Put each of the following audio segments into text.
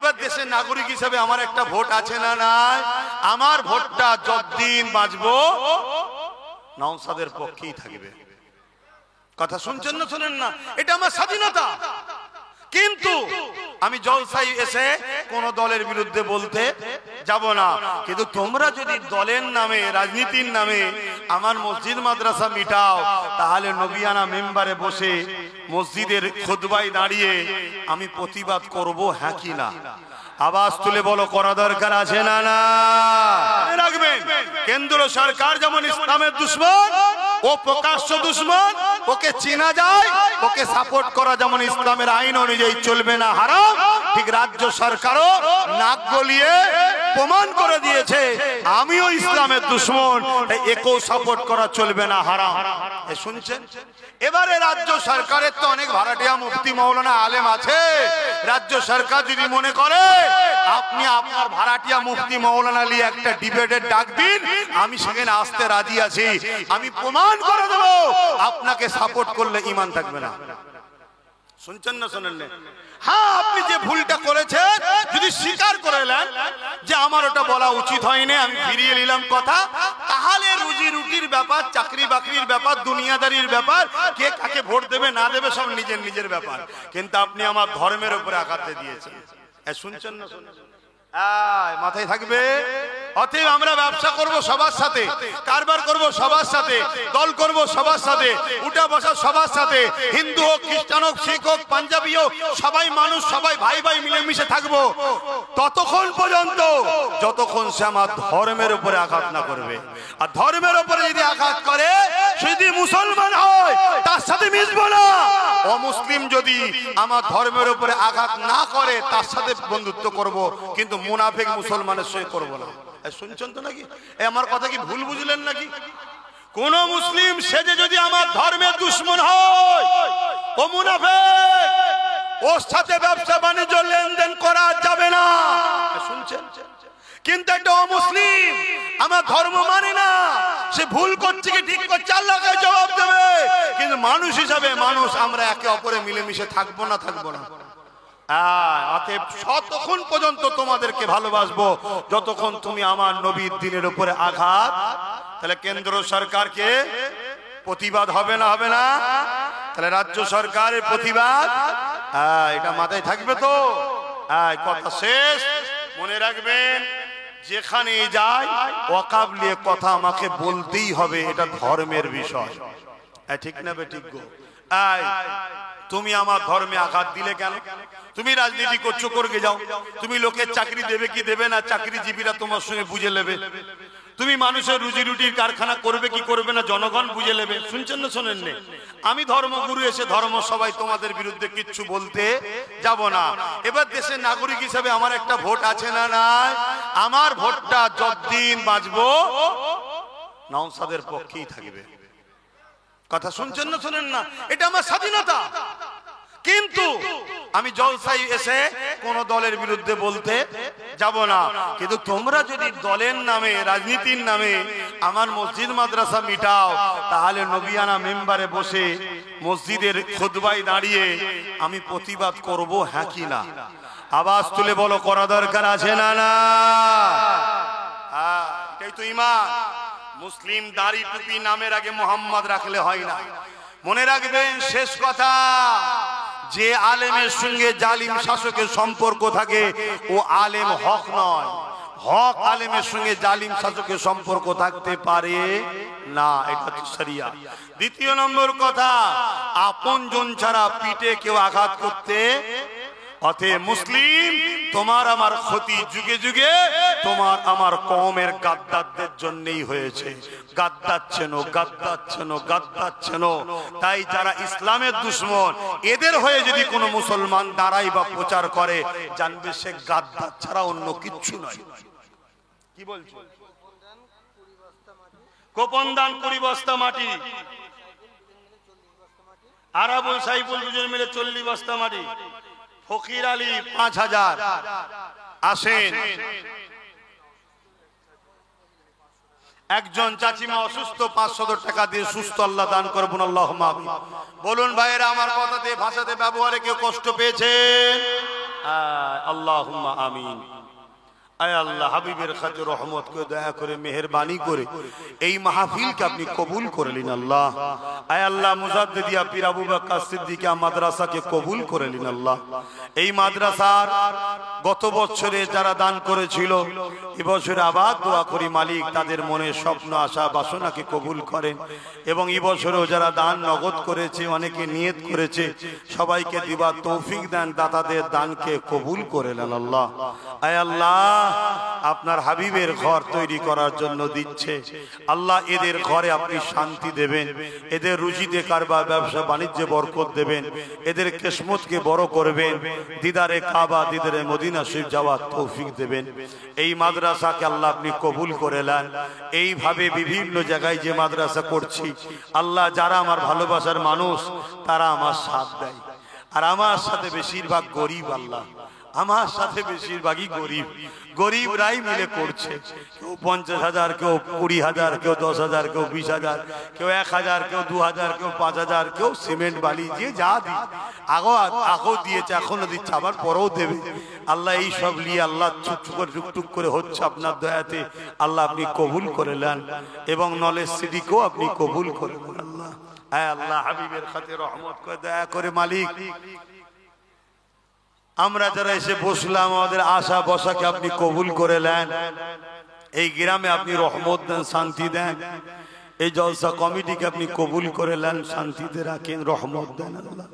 এবার দেশের নাগরিক হিসেবে আমার একটা ভোট আছে না নাই? আমার ভোটটা যতদিন বাঁচবো নওশাদের পক্ষেই থাকবে। কথা শুনছেন না শোনেন না? এটা আমার স্বাধীনতা। কিন্তু আমি জলসায় এসে কোন দলের বিরুদ্ধে বলতে যাব না। কিন্তু তোমরা যদি দলের নামে, রাজনীতির নামে আমার মসজিদ মাদ্রাসা মিটাও, তাহলে নবিয়ানা মেম্বারে বসে মসজিদের খুতবায় দাঁড়িয়ে আমি প্রতিবাদ করব, হ্যাঁ কি না? আওয়াজ তুলে বলো, করা দরকার আছে না না? রাখবেন, কেন্দ্র সরকার যেমন ইসলামের দুশমন, ও প্রকাশ্য দুশমন, ওকে চেনা যায়, ওকে সাপোর্ট করা যেমন ইসলামের আইন অনুযায়ী চলবে না, হারাম, ঠিক রাজ্য সরকারও নাক গলিয়ে প্রমাণ করে দিয়েছে আমিও ইসলামের দুশমন, তাই একেও সাপোর্ট করা চলবে না, হারাম। শুনছেন? এবারে রাজ্য সরকারের তো অনেক ভাড়াটিয়া মুফতি মৌলানা আলেম আছে। রাজ্য সরকার যদি মনে করে আপনি আপনার ভাড়াটিয়া মুফতি মৌলানা নিয়ে একটা ডিবেটের ডাক দিন, আমি সেখানে আসতে রাজি আছি। আমি প্রমাণ করে দেবো আপনাকে সাপোর্ট করলে ঈমান থাকবে না। শুনছেন না শোনেন না? হ্যাঁ, আপনি যে ভুলটা করেছেন যদি স্বীকার করে নেন যে আমার ওটা বলা উচিত হয়নি, আমি ফিরিয়ে নিলাম কথা, তাহলে রুজি রুটির ব্যাপার, চাকরি বাকরির ব্যাপার, দুনিয়াদারির ব্যাপার, কে কাকে ভোট দেবে না দেবে সব নিজের নিজের ব্যাপার। কিন্তু আপনি আমার ধর্মের উপরে আঘাত দিয়েছেন। শুনছেন না শোনেন? মাথায় থাকবে। অতএব আমরা ব্যবসা করব সবার সাথে, কারবার করব সবার সাথে, দল করব সবার সাথে, উঠা বসা সবার সাথে, হিন্দু হোক, খ্রিস্টান হোক, শিখ হোক, পাঞ্জাবি হোক, সবাই মানুষ, সবাই ভাই ভাই মিলেমিশে থাকবো ততক্ষণ পর্যন্ত যতক্ষণ সে আমার ধর্মের উপরে আঘাত না করবে। আর ধর্মের উপরে যদি আঘাত করে, যদি মুসলমান হয় তার সাথে মিশবো না। অমুসলিম যদি আমার ধর্মের উপরে আঘাত না করে তার সাথে বন্ধুত্ব করব, কিন্তু মুনাফিক মুসলমানের সঙ্গে করব না। শুনছেন তো নাকি? আমার কথা কি ভুল বুঝলেন নাকি? কোন মুসলিম সেজে যদি আমার ধর্মের দুশমন হয়, ও মুনাফিক, ওর সাথে ব্যবসা বাণিজ্য লেনদেন করা যাবে না। শুনছেন? কিন্তু একটা অমুসলিম আমার ধর্ম মানে না, সে ভুল করছে কি ঠিক করছে আল্লাহকে জবাব দেবে। কিন্তু মানুষ হিসাবে মানুষ আমরা একে অপরে মিলেমিশে থাকবো না, থাকবো না। অতএব ততক্ষণ পর্যন্ত তোমাদেরকে ভালোবাসবো যতক্ষণ তুমি আমার নবীর দ্বীনের উপরে আঘাত। তাহলে কেন্দ্র সরকারকে প্রতিবাদ হবে না, হবে না? তাহলে রাজ্য সরকারের প্রতিবাদ, এটা মাথায় থাকবে তো? কথা শেষ। মনে রাখবেন, যেখানে যাই ওয়াকাব নিয়ে কথা আমাকে বলতেই হবে, এটা ধর্মের বিষয়। ঠিক না বেঠিক গো? তুমি আমার ধর্মে আঘাত দিলে কেন? তুমি রাজনীতি করছো, করকে যাও। তুমি লোকের চাকরি দেবে কি দেবে না, চাকরিজীবীরা তোমার সঙ্গে বুঝে নেবে। তুমি মানুষের রুজি রুটির কারখানা করবে কি করবে না, জনগণ বুঝে নেবে। শুনছেন না শোনেন না? আমি ধর্মগুরু এসে ধর্ম সবাই তোমাদের বিরুদ্ধে কিচ্ছু বলতে যাব না। এবার দেশের নাগরিক হিসেবে আমার একটা ভোট আছে না নাই? আমার ভোটটা যতদিন বাঁচবো নওশাদের পক্ষেই থাকবে। কথা শুনছেন না শোনেন না? এটা আমার স্বাধীনতা। কিন্তু আমি জলসায় এসে কোন দলের বিরুদ্ধে বলতে যাব না। কিন্তু তোমরা যদি দলের নামে, রাজনীতির নামে আমার মসজিদ মাদ্রাসা মিটাও, তাহলে নবিয়ানা মেম্বারে বসে মসজিদের খুতবায় দাঁড়িয়ে আমি প্রতিবাদ করব, হ্যাঁ কি না? আওয়াজ তুলে বলো, করা দরকার আছে না না? এটাই তো ঈমান। মুসলিম দাড়ি টুপি নামের আগে মোহাম্মদ রাখলে হয় না। মনে রাখবেন, শেষ কথা, যে আলেমের সঙ্গে জালিম শাসকের সম্পর্ক থাকে ও আলেম হক নয়। হক আলেমের সঙ্গে জালিম শাসকের সম্পর্ক থাকতে পারে না, এটা হচ্ছে শরিয়া। দ্বিতীয় নম্বর কথা, আপনজন ছাড়া পিঠে কেউ আঘাত করতে। অতএব মুসলিম, তোমার আমার ক্ষতি যুগে যুগে তোমার আমার কওমের গাদ্দারদের জন্যই হয়েছে। গাদ্দাচ্ছেনো, গাদ্দাচ্ছেনো, গাদ্দাচ্ছেনো। তাই যারা ইসলামের দুশমন, এদের হয়ে যদি কোনো মুসলমান দাঁড়ায় বা প্রচার করে, জানবে সে গাদ্দার ছাড়া অন্য কিচ্ছু নয়। কি বলছো? গোপন দান 20 বস্তা মাটি, আরাবুল সাইফুল দুজন মিলে 40 বস্তা মাটি, ফকির আলী 5000 আসেন। একজন চাচিমা অসুস্থ, 500 টাকা দিয়ে সুস্থ আল্লাহ দান করবেন, আল্লাহুম্মা আমিন। বলুন ভাইয়েরা, আমার কথাতে ভাষাতে ব্যবহারে কেউ কষ্ট পেয়েছেন? আল্লাহুম্মা আমিন। আয় আল্লাহ, হাবিবের খাতে রহমত করে দয়া করে মেহেরবানি করে এই মাহফিলকে আপনি কবুল করে নিন আল্লাহ। আয় আল্লাহ, মুজাদ্দিদিয়া পীর আবু বকর সিদ্দিকিয়া মাদ্রাসাকে কবুল করে নিন আল্লাহ। এই মাদ্রাসার গত বছরে যারা দান করেছিল, এবছরে আবার দোয়া করি মালিক তাদের মনে স্বপ্ন আশা বাসনাকে কবুল করেন, এবং এবছরেও যারা দান নগদ করেছে, অনেকে নিয়ত করেছে, সবাইকে দিবার তৌফিক দেন, দাতাদের দানকে কবুল করে নেন আল্লাহ। আয় আল্লাহ, আপনার হাবিবের ঘর তৈরি করার জন্য দিচ্ছে আল্লাহ, এদের ঘরে আপনি শান্তি দেবেন, এদের রুজিতে কারবার ব্যবসা বাণিজ্যে বরকত দেবেন, এদের কিসমতকে বড় করবেন, দিদারে কাবা দিদারে মদিনা শরীফ যাওয়ার তৌফিক দেবেন। এই মাদ্রাসাকে আল্লাহ আপনি কবুল করে নেন। এইভাবে বিভিন্ন জায়গায় যে মাদ্রাসা করছি আল্লাহ, যারা আমার ভালোবাসার মানুষ তারা আমার সাথ দেয়, আর আমার সাথে বেশিরভাগ গরিব আল্লাহ, আমার সাথে বেশিরভাগই গরিব, গরিবরাই মিলে করছে। কেউ 50,000, কেউ 20,000, কেউ 10,000, কেউ 20,000, কেউ 1,000, কেউ 2,000, কেউ 5,000, কেউ সিমেন্ট বালি যে যা দি আগেও দিয়েছে, এখনো দিচ্ছে, আবার পরেও দেবে আল্লাহ। এই সব নিয়ে আল্লাহ টুকটুক করে হচ্ছে আপনার দয়াতে আল্লাহ আপনি কবুল করে নেন, এবং নলেজ সিটিকেও আপনি কবুল করে নেন আল্লাহ। হ্যাঁ আল্লাহ, হাবিবের খাতে রহমত করে দয়া করে মালিক, আমরা যারা এসে বসলাম আমাদের আশা বসাকে আপনি কবুল করে নেন। এই গ্রামে আপনি রহমত দেন, শান্তি দেন। এই জলসা কমিটিকে আপনি কবুল করে নেন, শান্তিতে রাখেন, রহমত দেন আল্লাহ।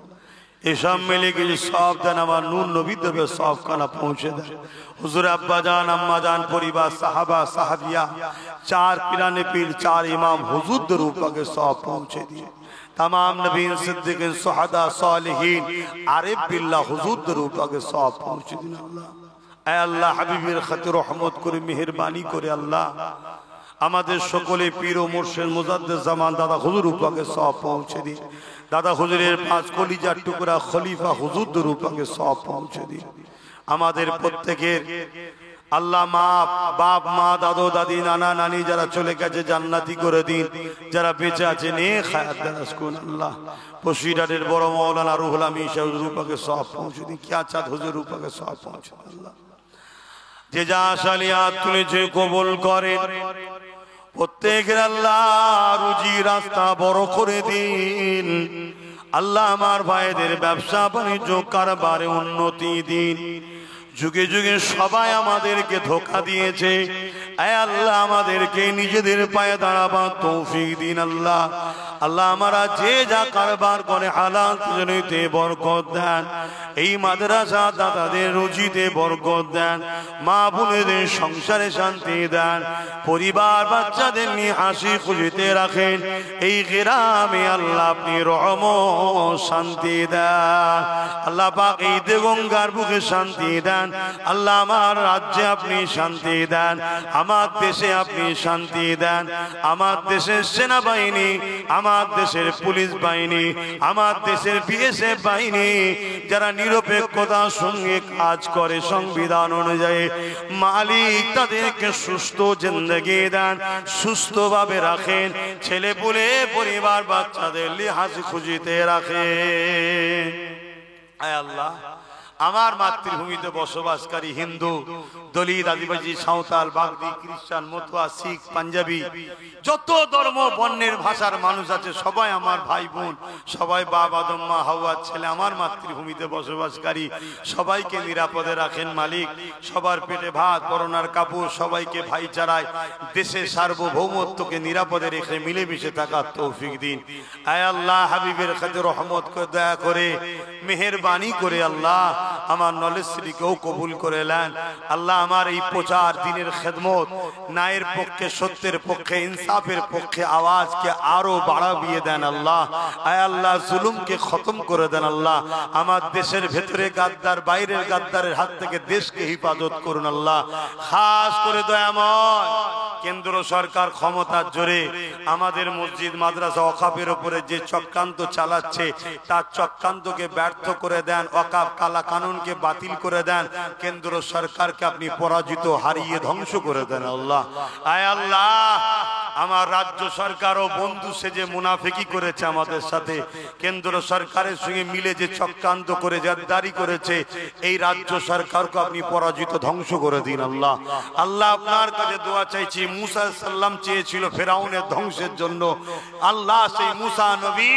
এসব মিলে কিছু সব দেন, আমার নূর নবী দেবে সব খানা পৌঁছে দেন। হুজুর আব্বা জান আম্মা জান পরিবার সাহাবা সাহাবিয়া, 4 পিরানে পীর 4 ইমাম হুজুরদের উপরে সব পৌঁছে দিয়ে, तमाम नबीन सिद्दीकीन सुहदा सालिहीन आरिफ बिल्लाह हुजूर रूपाके सब पहुँचे दिन अल्लाह। ऐ अल्लाह हबीबेर खातिर रहमत करे मेहरबानी करे अल्लाह আমাদের সকলে পীর ও মুর্শিদ মুজাদ্দিদ জামান দাদা হুজুর উপরে সব পৌঁছে দিন। দাদা হুজুরের 5 কলিজার টুকরা খলিফা হুজুরদের উপরে সব পৌঁছে দিন। আমাদের প্রত্যেকের আল্লাহ মা বাপ মা দাদু দাদি নানা নানি যারা চলে গেছে জান্নাতি করে দিন, যারা বেঁচে আছে নেক হায়াত দারাজ করুন আল্লাহ। বসিরহাটের বড় মাওলানা রুহুল আমিন হুজুর উপরে সব পৌঁছে দিন। কিয়া চাঁদ হুজুর উপরে সব পৌঁছে দিন আল্লাহ। যে যা আশালিয়াত তুলেছে কবুল করেন, প্রত্যেকের আল্লাহ রুজি রাস্তা বড় করে দিন আল্লাহ। আমার ভাইদের ব্যবসা বাণিজ্য কারবারে উন্নতি দিন। যুগে যুগে সবাই আমাদেরকে ধোঁকা দিয়েছে, আয় আল্লাহ আমাদেরকে নিজেদের পায়ে দাঁড়াবার তৌফিক দিন আল্লাহ। আল্লাহ আমরা যে যা কারবার করে হালাল রিজিকে বরকত দেন, এই মাদ্রাসা দাদাদের রুজিতে বরকত দেন, মা বোনেদের সংসারে শান্তি দেন, পরিবার বাচ্চাদের নিয়ে হাসি খুশিতে রাখেন। এই গ্রামে আল্লাহ আপনি রহমত শান্তি দেন আল্লাহ পাক। এই দেগঙ্গার বুকে শান্তি দেন আল্লাহ। আমার রাজ্যে আপনি শান্তি দেন, আমার দেশে আপনি শান্তি দেন। আমার দেশের সেনাবাহিনী, আমার দেশের পুলিশ বাহিনী, আমার দেশের বিএসএফ বাহিনী যারা নিরপেক্ষতার সঙ্গে কাজ করে সংবিধান অনুযায়ী, মালিক তাদেরকে সুস্থ জিন্দেগি দেন, সুস্থভাবে রাখেন, ছেলে পুলে পরিবার বাচ্চাদের হাসি খুশিতে রাখেন। আয় আল্লাহ আমার মাতৃভূমিতে বসবাসকারী হিন্দু, দলিত, আদিবাসী, সাঁওতাল, বাগদি, খ্রিস্টান, মতুয়া, শিখ, পাঞ্জাবি, যত ধর্ম বর্ণের ভাষার মানুষ আছে সবাই আমার ভাই বোন, সবাই বাপ আদম মা হাওয়ার ছেলে। আমার মাতৃভূমিতে বসবাসকারী সবাইকে নিরাপদে রাখেন মালিক। সবার পেটে ভাত, পরনার কাপড়, সবাইকে ভাইচারায় দেশের সার্বভৌমত্বকে নিরাপদে রেখে মিলেমিশে থাকার তৌফিক দিন। আয় আল্লাহ হাবিবের কাছে রহমত করে দয়া করে মেহেরবানি করে আল্লাহ আমার নলেজ সিটিকেও কবুল করে নেন আল্লাহ। আমার এই প্রচার দিনের খেদমত, ন্যায়ের পক্ষে, সত্যের পক্ষে, ইনসাফের পক্ষে আওয়াজকে আরো বাড়াবিয়ে দেন আল্লাহ। আয় আল্লাহ জুলুমকে খতম করে দেন আল্লাহ। আমার দেশের ভেতরে গাদ্দার, বাইরের গাদ্দারের হাত থেকে দেশকে হিফাজত করুন আল্লাহ। খাস করে দয়াময় কেন্দ্র সরকার ক্ষমতার জোরে আমাদের মসজিদ মাদ্রাসা ওয়াকফের উপরে যে চক্রান্ত চালাচ্ছে তার চক্রান্তকে ব্যর্থ করে দেন। ওয়াকফ কালা কানুনকে বাতিল করে দেন। কেন্দ্র সরকারকে আপনি পরাজিত, হারিয়ে ধ্বংস করে দেন আল্লাহ। আয় আল্লাহ আমার রাজ্য সরকারও বন্ধু সেজে মুনাফিকি করেছে আমাদের সাথে, কেন্দ্র সরকারের সঙ্গে মিলে যে চক্রান্ত করে জাদ্দারি করেছে, এই রাজ্য সরকারকে আপনি পরাজিত ধ্বংস করে দিন আল্লাহ। আল্লাহ আপনার কাছে দোয়া চাইছি, মুসা আলাইহিস সালাম চেয়েছিল ফেরাউনের ধ্বংসের জন্য, আল্লাহ সেই মুসা নবী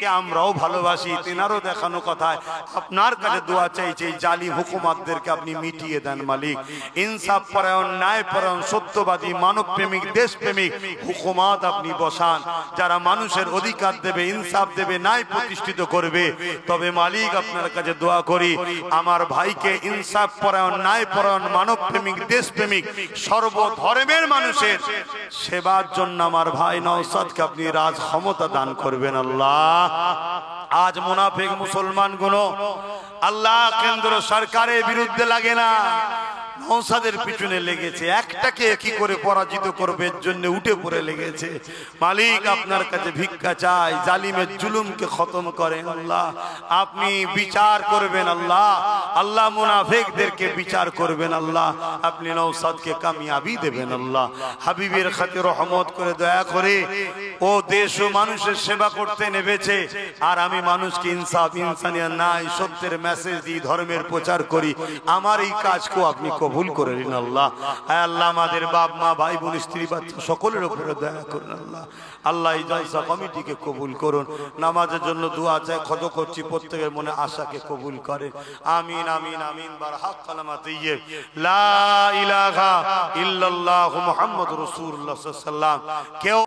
কে আমরাও ভালোবাসি, তেনারও দেখানো কথায় আপনার কাছে দোয়া চাইছি, এই জালিম হুকুমাতদেরকে আপনি মিটিয়ে দেন মালিক। ইনসাফ পরায়ণ, ন্যায় পরায়ণ, সত্যবাদী, মানব প্রেমিক, দেশ প্রেমিক হুকুমাত আপনি বসান, যারা মানুষের অধিকার দেবে, ইনসাফ দেবে, ন্যায় প্রতিষ্ঠিত করবে। তবে মালিক আপনার কাছে দোয়া করি, আমার ভাইকে ইনসাফ পরায়ণ, ন্যায় পরায়ণ, মানব প্রেমিক, দেশ প্রেমিক, সর্বধর্মের মানুষের সেবার জন্য আমার ভাই নওশাদকে আপনি রাজ ক্ষমতা দান করবেন আল্লাহ। আজ মুনাফিক মুসলমান গুলো আল্লাহ কেন্দ্র সরকারের বিরুদ্ধে লাগে না, নওশাদের পিছনে লেগেছে, একটাকে কি করে পরাজিত করবে এর জন্য উঠে পড়ে লেগেছে। মালিক আপনার কাছে ভিক্ষা চাই, জালিমের জুলুমকে খতম করেন আল্লাহ, আপনি বিচার করবেন আল্লাহ, আল্লাহ মুনাফিকদেরকে বিচার করবেন আল্লাহ, আপনি নওশাদকে কামিয়াবি দেবেন আল্লাহ। হাবিবের খাতির রহমত করে দয়া করে ও দেশ ও মানুষের সেবা করতে নেমেছে, আর আমি মানুষকে ইনসাফ, ইনসানিয়ত, ন্যায়, সত্যের মেসেজ দিই, ধর্মের প্রচার করি, আমার এই কাজকে আপনি কবুল করে নিন আল্লাহ। আল্লাহ আমাদের বাপ মা, ভাই বোন, স্ত্রী বাচ্চা সকলের উপরে দয়া করুন আল্লাহ। আল্লাহ এই জলসা কমিটিকে কবুল করুন, নামাজের জন্য দোয়া চাই, খত করছি, প্রত্যেকের মনে আশাকে কবুল করে, আমিন আমিন আমিন। বার হক কালামা তাইয়্যিব লা ইলাহা ইল্লাল্লাহু মুহাম্মাদুর রাসূলুল্লাহ সাল্লাল্লাহু আলাইহি ওয়াসাল্লাম। কেউ